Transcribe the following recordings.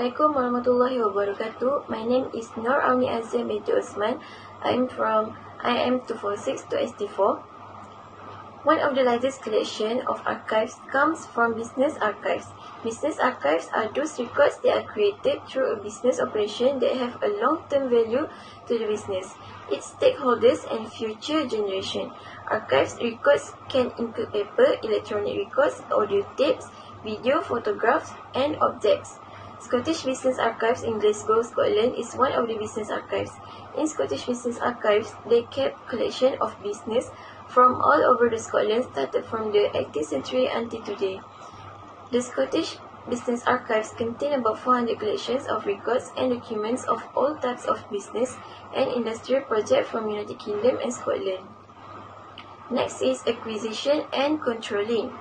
Assalamualaikum warahmatullahi wabarakatuh. My name is Nur Auni Azim binti Osman. I'm from IM456 to ST4. One of the largest collection of archives comes from business archives. Business archives are those records that are created through a business operation that have a long-term value to the business, its stakeholders and future generation. Archives records can include paper, electronic records, audio tapes, video, photographs, and objects. Scottish Business Archives in Glasgow, Scotland is one of the business archives. In Scottish Business Archives, they kept collection of business from all over the Scotland started from the 18th century until today. The Scottish Business Archives contain about 400 collections of records and documents of all types of business and industrial projects from United Kingdom and Scotland. Next is acquisition and controlling.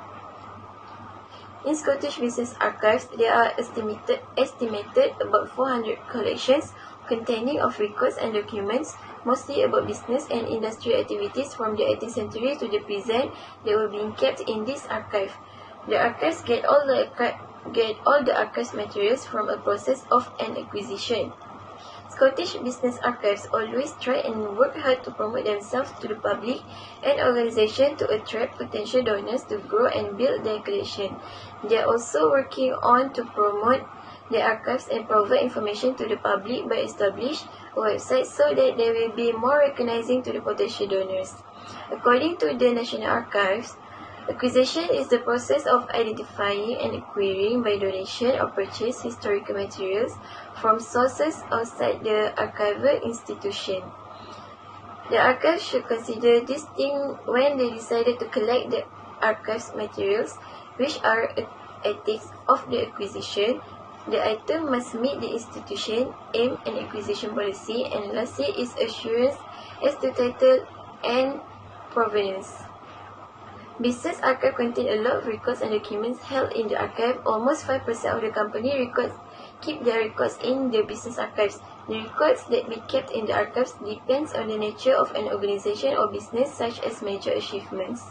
In Scottish Business Archives, there are estimated about 400 collections containing of records and documents, mostly about business and industrial activities from the 18th century to the present that were being kept in this archive. The archives get all the archives materials from a process of an acquisition. Scottish Business Archives always try and work hard to promote themselves to the public and organization to attract potential donors to grow and build their collection. They are also working on to promote the archives and provide information to the public by establishing a website so that they will be more recognizing to the potential donors. According to the National Archives, acquisition is the process of identifying and acquiring by donation or purchase historical materials from sources outside the archival institution. The archive should consider this thing when they decided to collect the archives materials, which are ethics of the acquisition. The item must meet the institution aim and acquisition policy, and lastly is assurance as to title and provenance. Business archive contain a lot of records and documents held in the archive. Almost 5% of the company records keep their records in the business archives. The records that be kept in the archives depends on the nature of an organization or business, such as major achievements.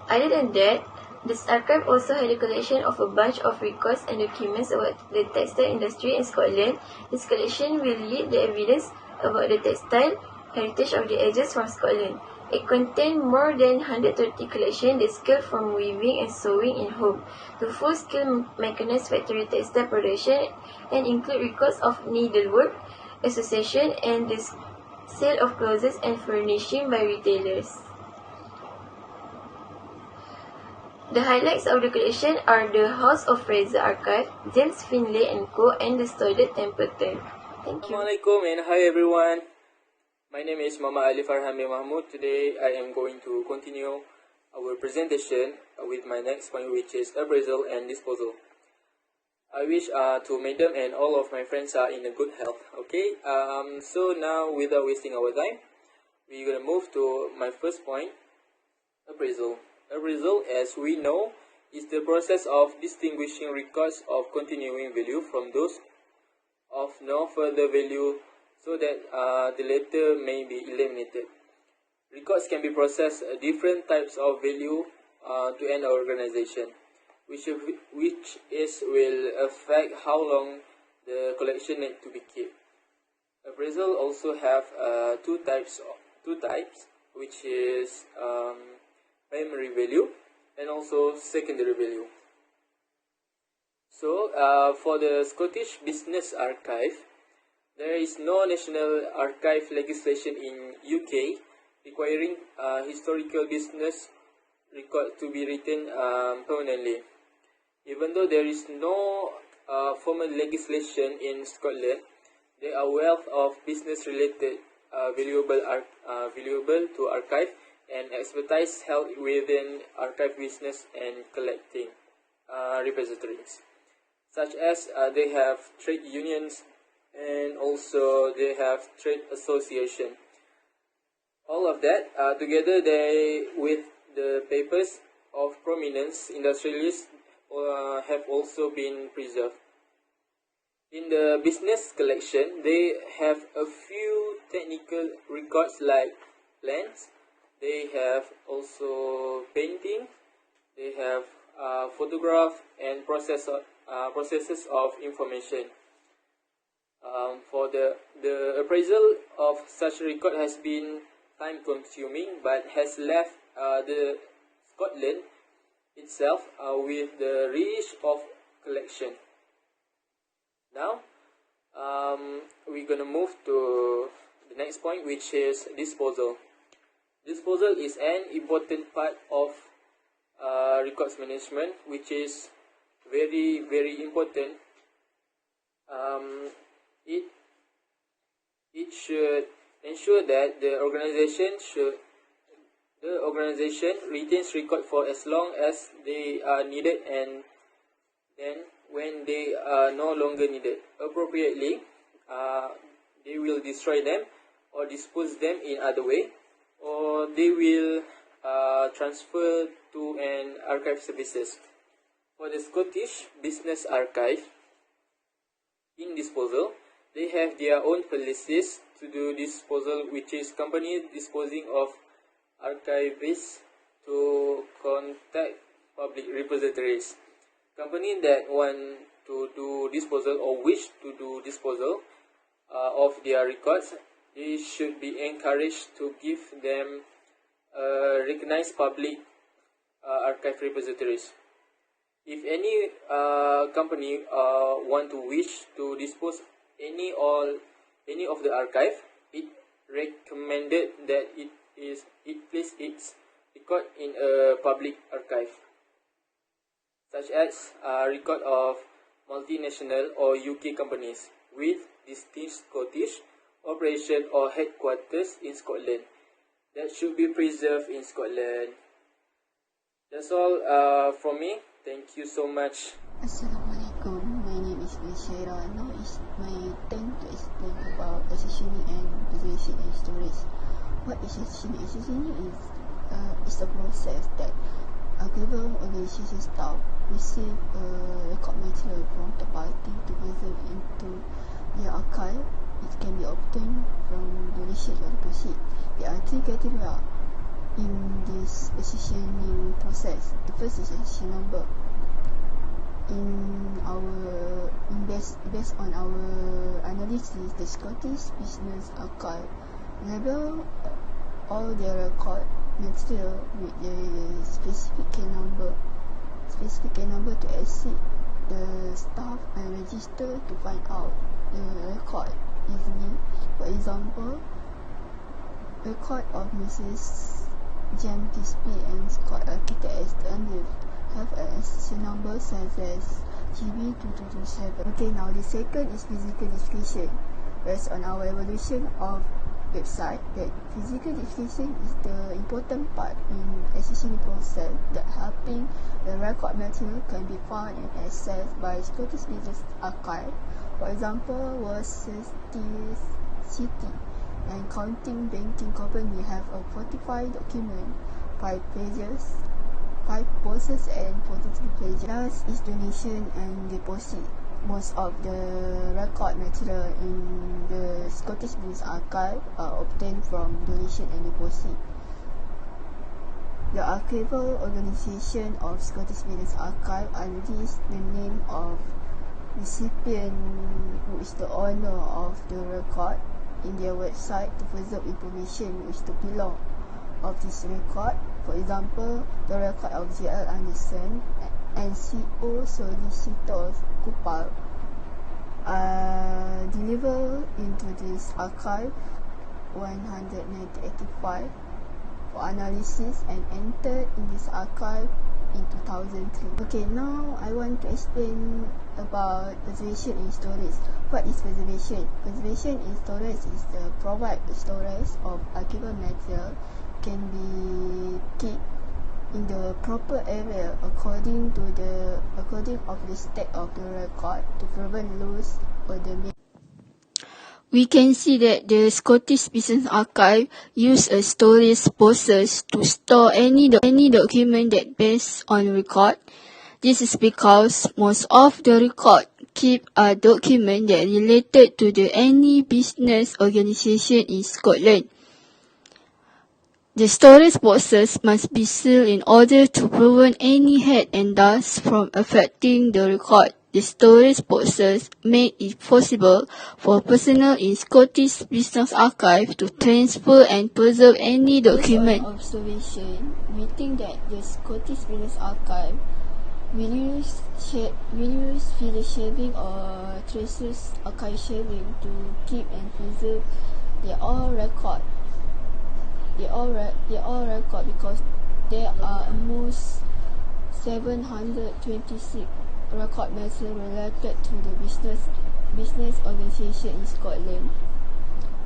Other than that, this archive also had a collection of a bunch of records and documents about the textile industry in Scotland. This collection will lead the evidence about the textile heritage of the ages from Scotland. It contains more than 130 collections that scale from weaving and sewing in home to full-scale mechanized factory textile production and include records of needlework association and the sale of clothes and furnishing by retailers. The highlights of the collection are the House of Fraser Archive, James Finlay & Co. and the Stoddard Templeton. Thank you. Assalamualaikum and hi everyone. My name is Mama Ali Farhami Mahmud. Today I am going to continue our presentation with my next point, which is appraisal and disposal. I wish to Madam and all of my friends are in a good health. Okay, so now without wasting our time, we're going to move to my first point, appraisal. Appraisal, as we know, is the process of distinguishing records of continuing value from those of no further value so that the latter may be eliminated. Records can be processed different types of value to an organization, which will affect how long the collection need to be kept. Appraisal also have two types, which is primary value and also secondary value. So for the Scottish Business Archive, there is no national archive legislation in UK requiring historical business record to be written permanently. Even though there is no formal legislation in Scotland, there are wealth of business-related valuable to archive and expertise held within archive business and collecting repositories, such as they have trade unions and also they have trade association. All of that together, they with the papers of prominence industrialists have also been preserved. In the business collection, they have a few technical records like plans. They have also painting, they have photograph and process processes of information. For the appraisal of such record has been time consuming, but has left the Scotland itself with the risk of collection. Now, we're gonna move to the next point, which is disposal. Disposal is an important part of records management, which is very, very important. It should ensure that the organization retains record for as long as they are needed, and then when they are no longer needed appropriately, they will destroy them or dispose them in other way, or they will transfer to an archive services. For the Scottish Business Archive, in disposal, they have their own policies to do disposal, which is company disposing of archivists to contact public repositories. Company that want to do disposal or wish to do disposal of their records, they should be encouraged to give them recognized public archive repositories. If any company want to wish to dispose any of the archive, it recommended that it place its record in a public archive, such as record of multinational or UK companies with distinct Scottish operation or headquarters in Scotland that should be preserved in Scotland. That's all from me. Thank you so much. Assalamualaikum. My name is Shaira. Now is my turn to explain about accessioning and preservation and storage. What is accessioning? Accessioning is the process that archival organization staff receive record material from the party to preserve into their archive. It can be obtained from donation or deposit. There are three criteria in this accessioning process. The first is accession number. Based on our analysis, the Scottish Business Archive label all their record material with the specific number to exit the staff and register to find out the record easily. For example, record of Mrs. Jem Tisby and Scott Architect as the have an accession number such as GB2227. Okay, now the second is physical identification. Based on our evaluation of website, that physical identification is the important part in accessioning process, that helping the record material can be found and accessed by Scottish Business Archive. For example, Worcester City and Counting Banking Company have a 45 document, 5 pages, 5 boxes and 43 pages. Last is donation and deposit. Most of the record material in the Scottish Business Archive are obtained from donation and deposit. The archival organisation of Scottish Business Archive lists the name of recipient who is the owner of the record in their website to preserve information which to belong of this record. For example, the record of J.L. Anderson and CO Solicitor Kupal delivered into this archive 1985 for analysis and entered in this archive in 2003. Okay, now I want to explain about preservation and storage. What is preservation? Preservation and storage is the provide storage of archival material can be kept in the proper area according of the state of the record to prevent loss or damage. We can see that the Scottish Business Archive use a storage process to store any document that based on record. This is because most of the record keep a document that related to any business organisation in Scotland. The storage boxes must be sealed in order to prevent any heat and dust from affecting the record. The storage process made it possible for personnel in Scottish Business Archive to transfer and preserve any document. Based on observation, we think that the Scottish Business Archive will use field shelving or traces archive shelving to keep and preserve their all record. They all record because there are almost 726 record matter related to the business organization in Scotland.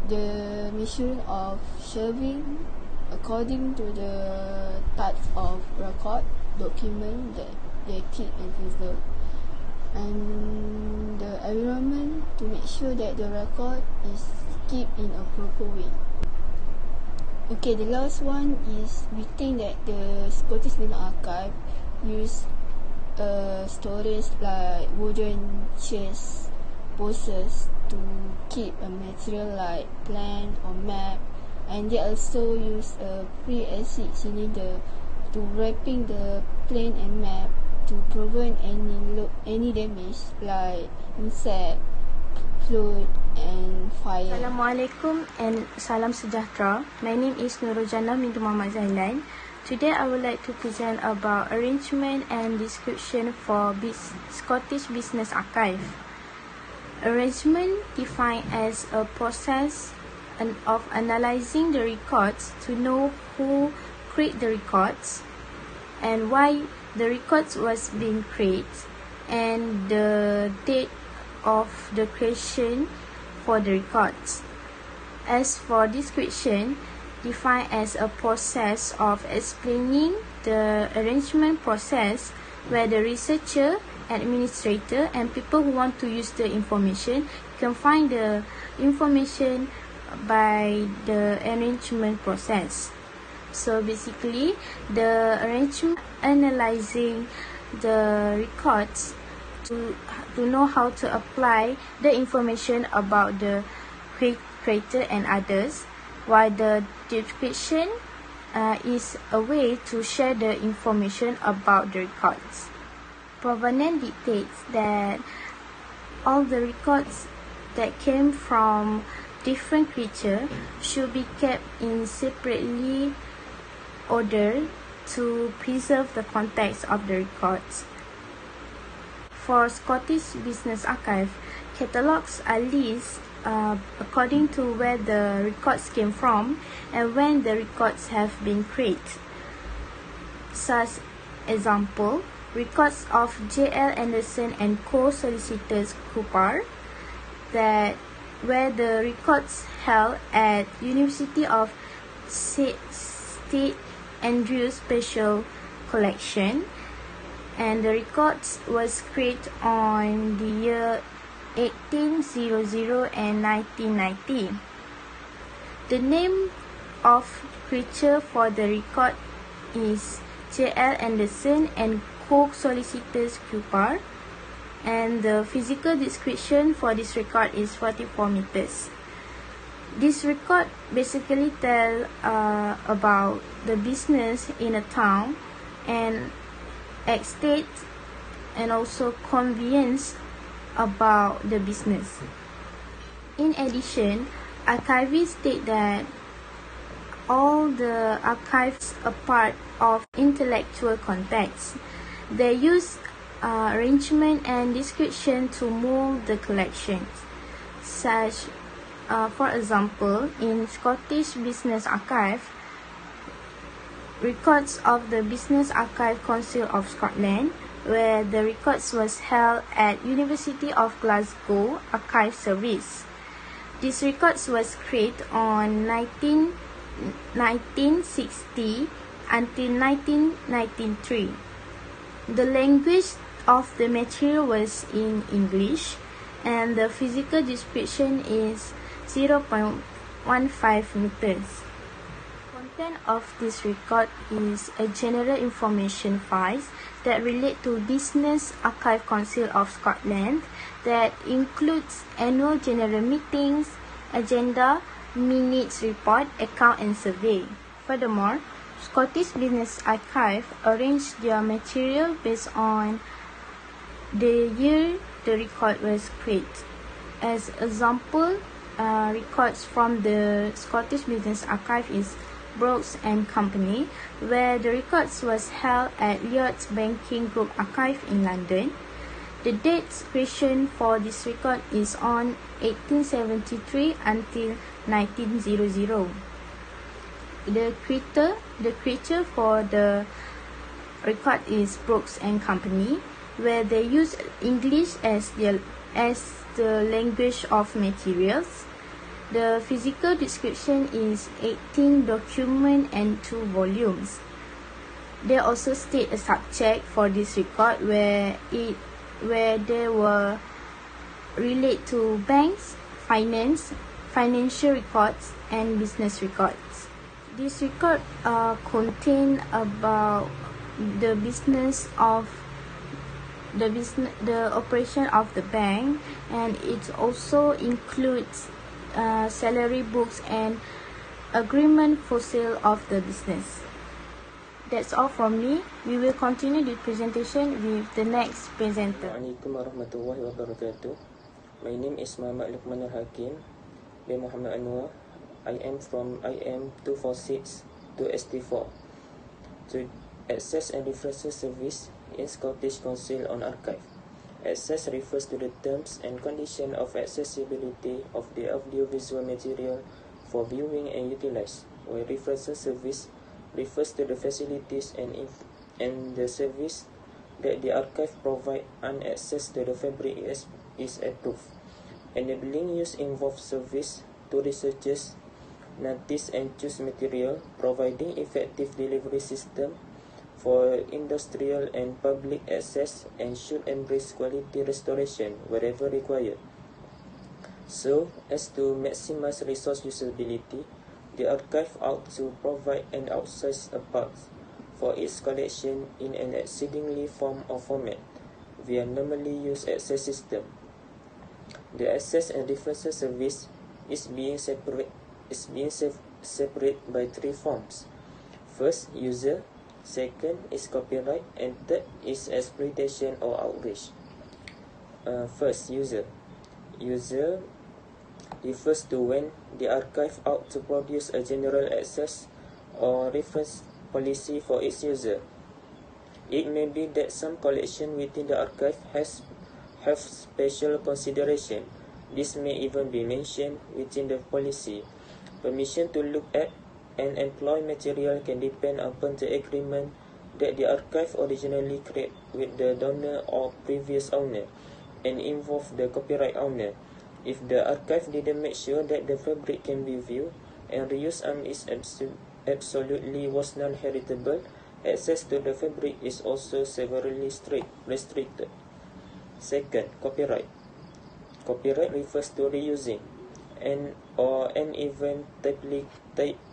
The measuring of shelving according to the types of record document that they keep and preserve, and the environment to make sure that the record is kept in a proper way. Okay, the last one is we think that the Scottish Business Archive use storage like wooden chairs, boxes to keep a material like plan or map, and they also use a pre-acid cylinder to wrapping the plan and map to prevent any damage like insect, flood and fire. Assalamualaikum and salam sejahtera. My name is Nurujana binti Muhammad Zailan. Today I would like to present about arrangement and description for Scottish Business Archive. Arrangement defined as a process of analyzing the records to know who created the records and why the records was being created and the date of the creation for the records. As for description, defined as a process of explaining the arrangement process where the researcher, administrator and people who want to use the information can find the information by the arrangement process. So basically, the arrangement analyzing the records to know how to apply the information about the creator and others, while the description is a way to share the information about the records. Provenance dictates that all the records that came from different creatures should be kept in separately order to preserve the context of the records. For Scottish Business Archive, catalogues are listed according to where the records came from and when the records have been created. Such example, records of J.L. Anderson and Co. Solicitors Cooper, that where the records held at University of St. Andrews Special Collection, and the records was created on the year 1800 and 1990. The name of creature for the record is J.L. Anderson and Co. Solicitors Cooper, and the physical description for this record is 44 meters. This record basically tell about the business in a town and estate and also convenience about the business. In addition, archivists state that all the archives are part of intellectual context. They use arrangement and description to mold the collections. Such, for example, in Scottish Business Archive, records of the Business Archive Council of Scotland, where the records was held at University of Glasgow Archive Service. These records was created on 1960 until 1993. The language of the material was in English, and the physical description is 0.15 meters. Content of this record is a general information files that relate to Business Archive Council of Scotland that includes annual general meetings, agenda, minutes report, account and survey. Furthermore, Scottish Business Archive arrange their material based on the year the record was created. As example, records from the Scottish Business Archive is Brooks and Company, where the records was held at Lloyds Banking Group Archive in London. The dates creation for this record is on 1873 until 1900. The creator for the record is Brooks and Company, where they use English as the language of materials. The physical description is 18 documents and 2 volumes. They also state a subject for this record where they were relate to banks, finance, financial records, and business records. This record contain about the business of the operation of the bank, and it also includes salary books and agreement for sale of the business. That's all from me. We will continue the presentation with the next presenter. Assalamualaikum warahmatullahi wabarakatuh. My name is Muhammad Luqman Hakim bin Muhammad Anwar. I am from IM455 to ST4 to access and references service in Scottish Council on Archive. Access refers to the terms and conditions of accessibility of the audiovisual material for viewing and utilise, while references service refers to the facilities and the service that the archive provide and access to the fabric is approved. Enabling use involves service to researchers, notice and choose material, providing effective delivery system for industrial and public access, and should embrace quality restoration wherever required. So as to maximize resource usability, the archive ought to provide an outsized part for its collection in an exceedingly form or format via normally used access system. The access and references service is being separate by 3 forms. First, user. Second is copyright, and third is exploitation or outrage. First, user. User refers to when the archive ought to produce a general access or reference policy for its user. It may be that some collection within the archive have special consideration. This may even be mentioned within the policy. Permission to look at and employ material can depend upon the agreement that the archive originally created with the donor or previous owner and involve the copyright owner. If the archive didn't make sure that the fabric can be viewed and reused and is absolutely was non-heritable, access to the fabric is also severely restricted. Second, copyright. Copyright refers to reusing and even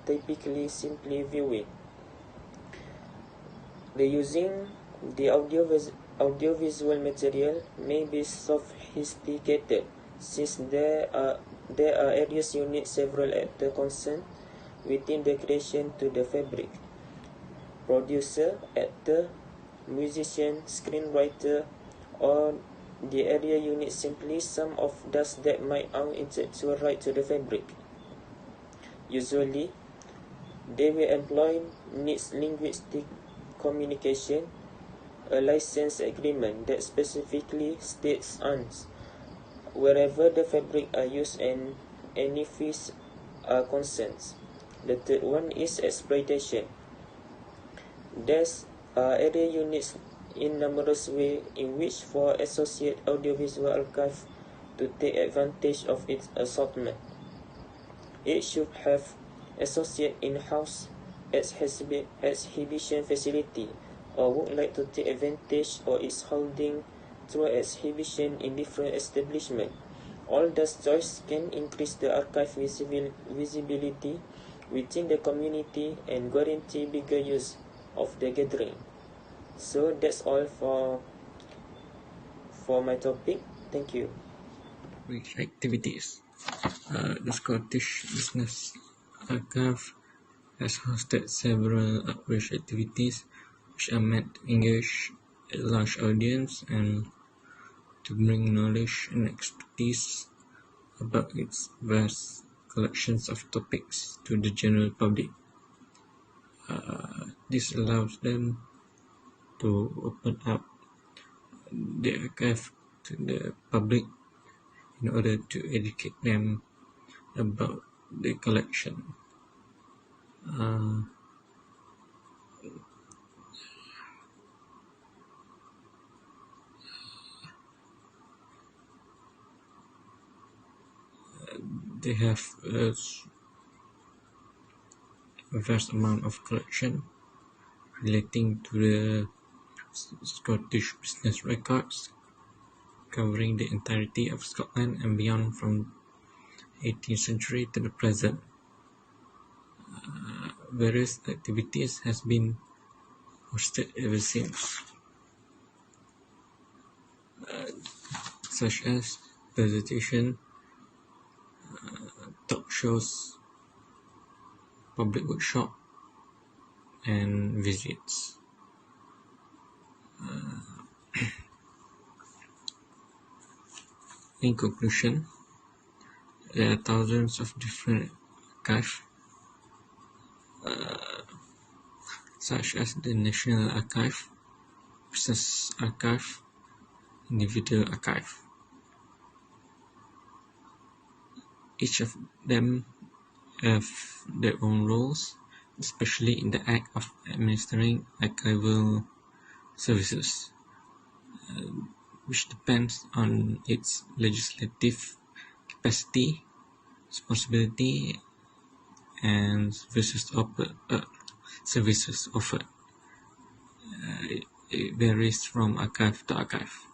typically simply viewing. Reusing the audiovisual material may be sophisticated, since there are areas you need several actors concerned within the creation to the fabric. Producer, actor, musician, screenwriter, or the area unit simply some of those that might own intellectual right to the fabric. Usually, they will employ needs linguistic communication, a license agreement that specifically states wherever the fabric are used and any fees are consents. The third one is exploitation. There's area units in numerous ways in which for associate audiovisual archive to take advantage of its assortment. It should have associate in-house exhibition facility, or would like to take advantage of its holding through exhibition in different establishments. All those choice can increase the archive visibility within the community and guarantee bigger use of the gathering. So that's all for my topic. Thank you. Which activities? The Scottish Business Archive has hosted several outreach activities which are meant to engage a large audience and to bring knowledge and expertise about its vast collections of topics to the general public. This allows them to open up the archive to the public in order to educate them about the collection. They have a vast amount of collection relating to the Scottish business records, covering the entirety of Scotland and beyond from 18th century to the present. Various activities has been hosted ever since, such as presentation, talk shows, public workshop, and visits. In conclusion, there are thousands of different archives, such as the National Archive, Business Archive, Individual Archive. Each of them have their own roles, especially in the act of administering archival services, which depends on its legislative capacity, responsibility, and services offered. It varies from archive to archive.